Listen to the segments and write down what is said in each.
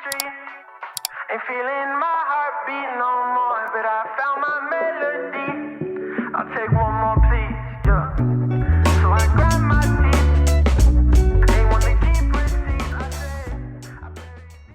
street. Ain't feeling my heartbeat no more, but I found my melody. I'll take one more, please, yeah. So I grab my teeth. Ain't want to keep receipts. I said, I better be.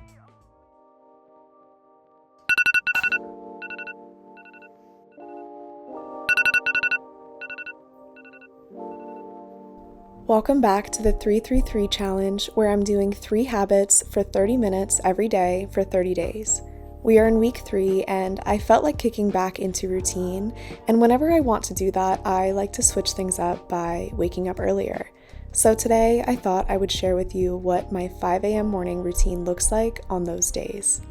Welcome back to the 333 challenge, where I'm doing 3 habits for 30 minutes every day for 30 days. We are in week 3 and I felt like kicking back into routine, and whenever I want to do that, I like to switch things up by waking up earlier. So today I thought I would share with you what my 5 a.m. morning routine looks like on those days.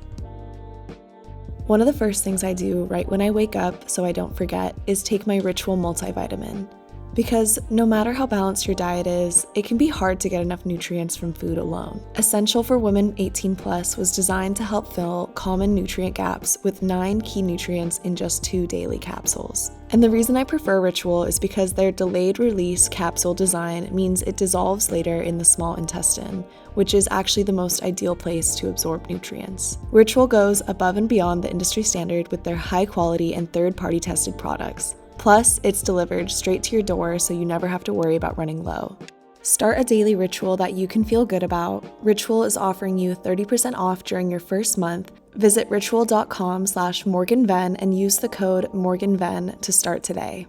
One of the first things I do right when I wake up, so I don't forget, is take my Ritual multivitamin. Because no matter how balanced your diet is, it can be hard to get enough nutrients from food alone. Essential for Women 18 Plus was designed to help fill common nutrient gaps with 9 key nutrients in just 2 daily capsules. And the reason I prefer Ritual is because their delayed release capsule design means it dissolves later in the small intestine, which is actually the most ideal place to absorb nutrients. Ritual goes above and beyond the industry standard with their high quality and third-party tested products. Plus, it's delivered straight to your door, so you never have to worry about running low. Start a daily ritual that you can feel good about. Ritual is offering you 30% off during your first month. Visit ritual.com/MorganVen and use the code MorganVen to start today.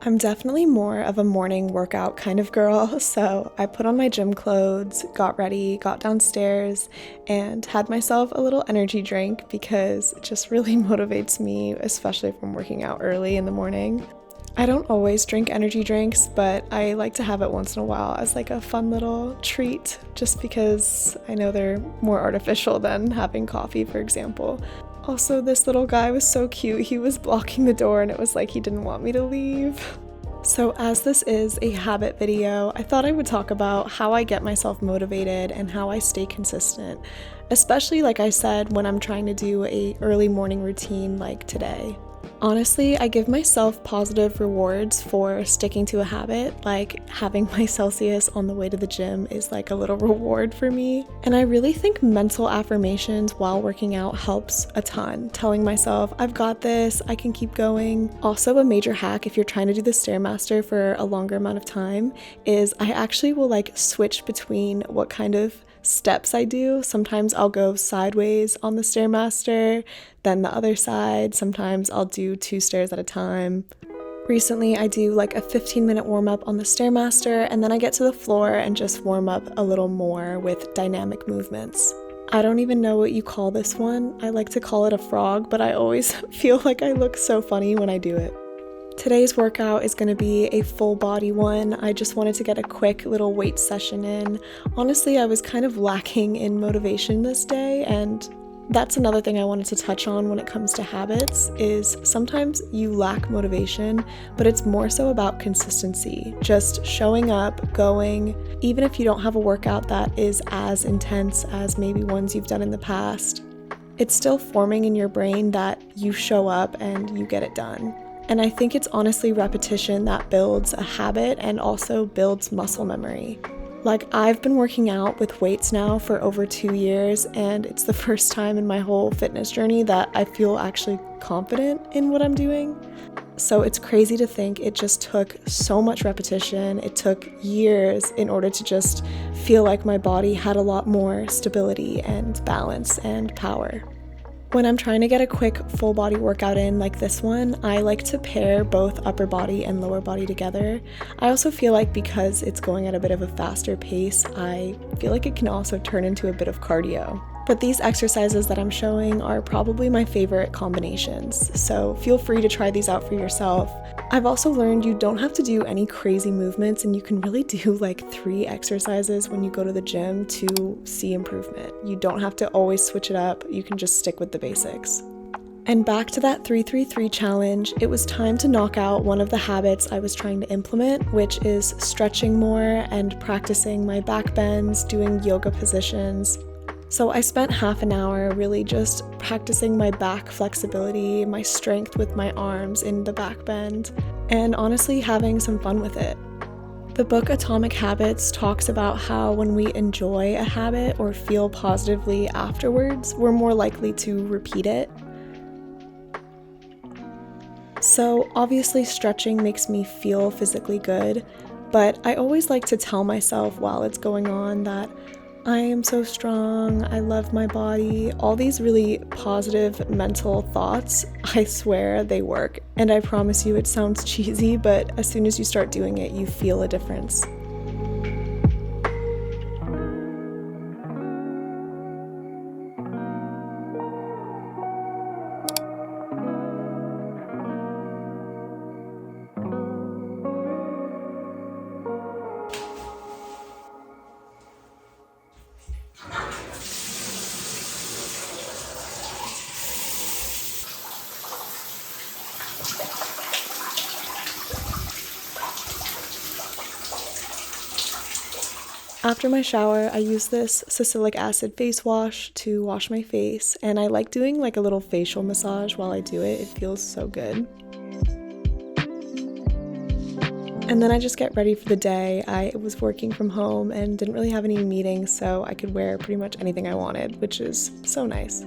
I'm definitely more of a morning workout kind of girl, so I put on my gym clothes, got ready, got downstairs, and had myself a little energy drink because it just really motivates me, especially if I'm working out early in the morning. I don't always drink energy drinks, but I like to have it once in a while as like a fun little treat, just because I know they're more artificial than having coffee, for example. Also, this little guy was so cute. He was blocking the door and it was like he didn't want me to leave. So as this is a habit video, I thought I would talk about how I get myself motivated and how I stay consistent, especially like I said, when I'm trying to do a early morning routine like today. Honestly, I give myself positive rewards for sticking to a habit, like having my Celsius on the way to the gym is like a little reward for me. And I really think mental affirmations while working out helps a ton. Telling myself, I've got this, I can keep going. Also, a major hack if you're trying to do the Stairmaster for a longer amount of time is I actually will like switch between what kind of steps I do. Sometimes I'll go sideways on the Stairmaster, then the other side. Sometimes I'll do 2 stairs at a time. Recently, I do like a 15-minute warm-up on the Stairmaster, and then I get to the floor and just warm up a little more with dynamic movements. I don't even know what you call this one. I like to call it a frog, but I always feel like I look so funny when I do it. Today's workout is going to be a full body one. I just wanted to get a quick little weight session in. Honestly, I was kind of lacking in motivation this day, and that's another thing I wanted to touch on when it comes to habits is sometimes you lack motivation, but it's more so about consistency. Just showing up, going, even if you don't have a workout that is as intense as maybe ones you've done in the past, it's still forming in your brain that you show up and you get it done. And I think it's honestly repetition that builds a habit and also builds muscle memory. Like, I've been working out with weights now for over 2 years, and it's the first time in my whole fitness journey that I feel actually confident in what I'm doing. So it's crazy to think it just took so much repetition. It took years in order to just feel like my body had a lot more stability and balance and power. When I'm trying to get a quick full body workout in like this one, I like to pair both upper body and lower body together. I also feel like because it's going at a bit of a faster pace, I feel like it can also turn into a bit of cardio. But these exercises that I'm showing are probably my favorite combinations, so feel free to try these out for yourself. I've also learned you don't have to do any crazy movements, and you can really do like 3 exercises when you go to the gym to see improvement. You don't have to always switch it up, you can just stick with the basics. And back to that 333 challenge, it was time to knock out one of the habits I was trying to implement, which is stretching more and practicing my back bends, doing yoga positions. So I spent half an hour really just practicing my back flexibility, my strength with my arms in the back bend, and honestly having some fun with it. The book Atomic Habits talks about how when we enjoy a habit or feel positively afterwards, we're more likely to repeat it. So obviously stretching makes me feel physically good, but I always like to tell myself while it's going on that I am so strong, I love my body, all these really positive mental thoughts. I swear they work, and I promise you it sounds cheesy, but as soon as you start doing it, you feel a difference. After my shower, I use this salicylic acid face wash to wash my face, and I like doing like a little facial massage while I do it. It feels so good. And then I just get ready for the day. I was working from home and didn't really have any meetings, so I could wear pretty much anything I wanted, which is so nice.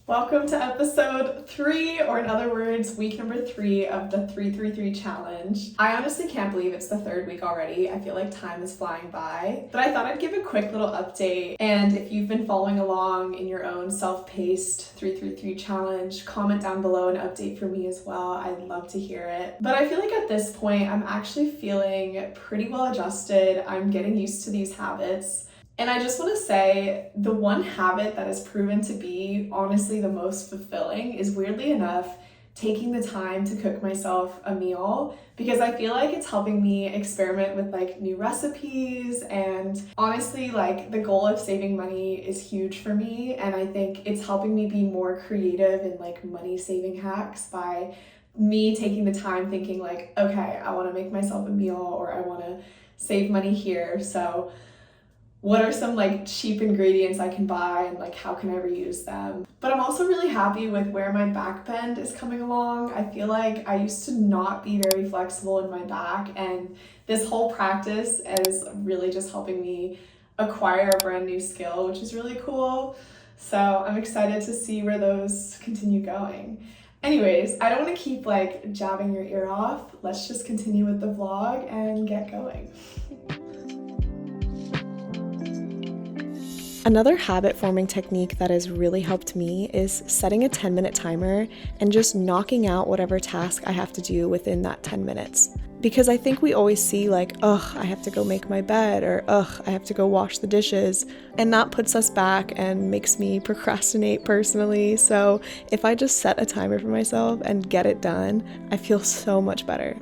Welcome to episode 3, or in other words, week number 3 of the 333 challenge. I honestly can't believe it's the 3rd week already. I feel like time is flying by, but I thought I'd give a quick little update. And if you've been following along in your own self-paced 333 challenge, comment down below an update for me as well. I'd love to hear it. But I feel like at this point, I'm actually feeling pretty well adjusted. I'm getting used to these habits. And I just want to say the one habit that has proven to be honestly the most fulfilling is, weirdly enough, taking the time to cook myself a meal, because I feel like it's helping me experiment with like new recipes, and honestly like the goal of saving money is huge for me, and I think it's helping me be more creative in like money saving hacks by me taking the time thinking like, okay, I want to make myself a meal, or I want to save money here, so what are some like cheap ingredients I can buy, and like how can I reuse them? But I'm also really happy with where my back bend is coming along. I feel like I used to not be very flexible in my back, and this whole practice is really just helping me acquire a brand new skill, which is really cool. So I'm excited to see where those continue going. Anyways, I don't want to keep like jabbing your ear off. Let's just continue with the vlog and get going. Another habit-forming technique that has really helped me is setting a 10-minute timer and just knocking out whatever task I have to do within that 10 minutes. Because I think we always see like, ugh, I have to go make my bed, or ugh, I have to go wash the dishes, and that puts us back and makes me procrastinate personally. So if I just set a timer for myself and get it done, I feel so much better.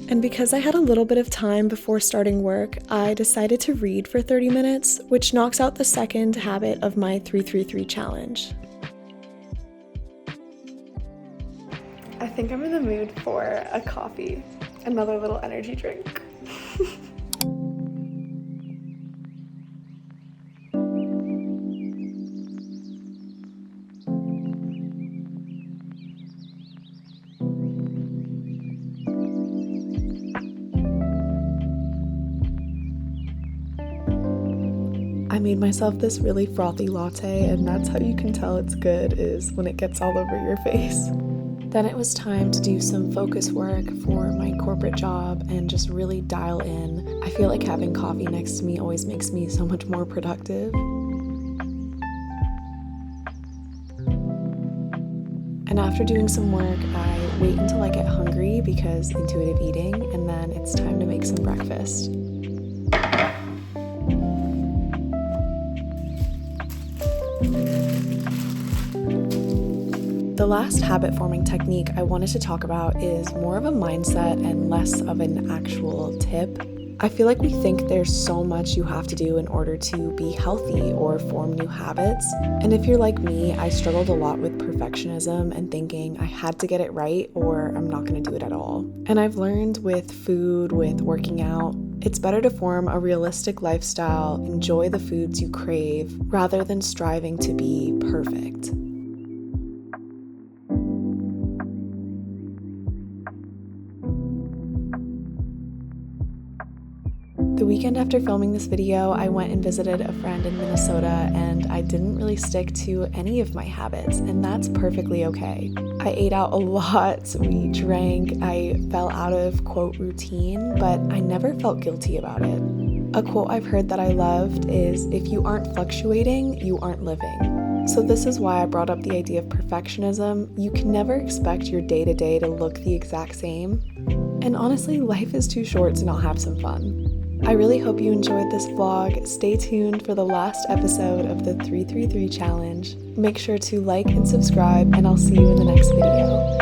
And because I had a little bit of time before starting work, I decided to read for 30 minutes, which knocks out the second habit of my 333 challenge. I think I'm in the mood for a coffee, another little energy drink. I made myself this really frothy latte, and that's how you can tell it's good, is when it gets all over your face. Then it was time to do some focus work for my corporate job and just really dial in. I feel like having coffee next to me always makes me so much more productive. And after doing some work, I wait until I get hungry because intuitive eating, and then it's time to make some breakfast. The last habit-forming technique I wanted to talk about is more of a mindset and less of an actual tip. I feel like we think there's so much you have to do in order to be healthy or form new habits. And if you're like me, I struggled a lot with perfectionism and thinking I had to get it right or I'm not going to do it at all. And I've learned with food, with working out, It's better to form a realistic lifestyle, enjoy the foods you crave, rather than striving to be perfect. The weekend after filming this video, I went and visited a friend in Minnesota, and I didn't really stick to any of my habits, and that's perfectly okay. I ate out a lot, we drank, I fell out of, quote, routine, but I never felt guilty about it. A quote I've heard that I loved is, "If you aren't fluctuating, you aren't living." So this is why I brought up the idea of perfectionism. You can never expect your day-to-day to look the exact same. And honestly, life is too short to not have some fun. I really hope you enjoyed this vlog. Stay tuned for the last episode of the 333 challenge. Make sure to like and subscribe, and I'll see you in the next video.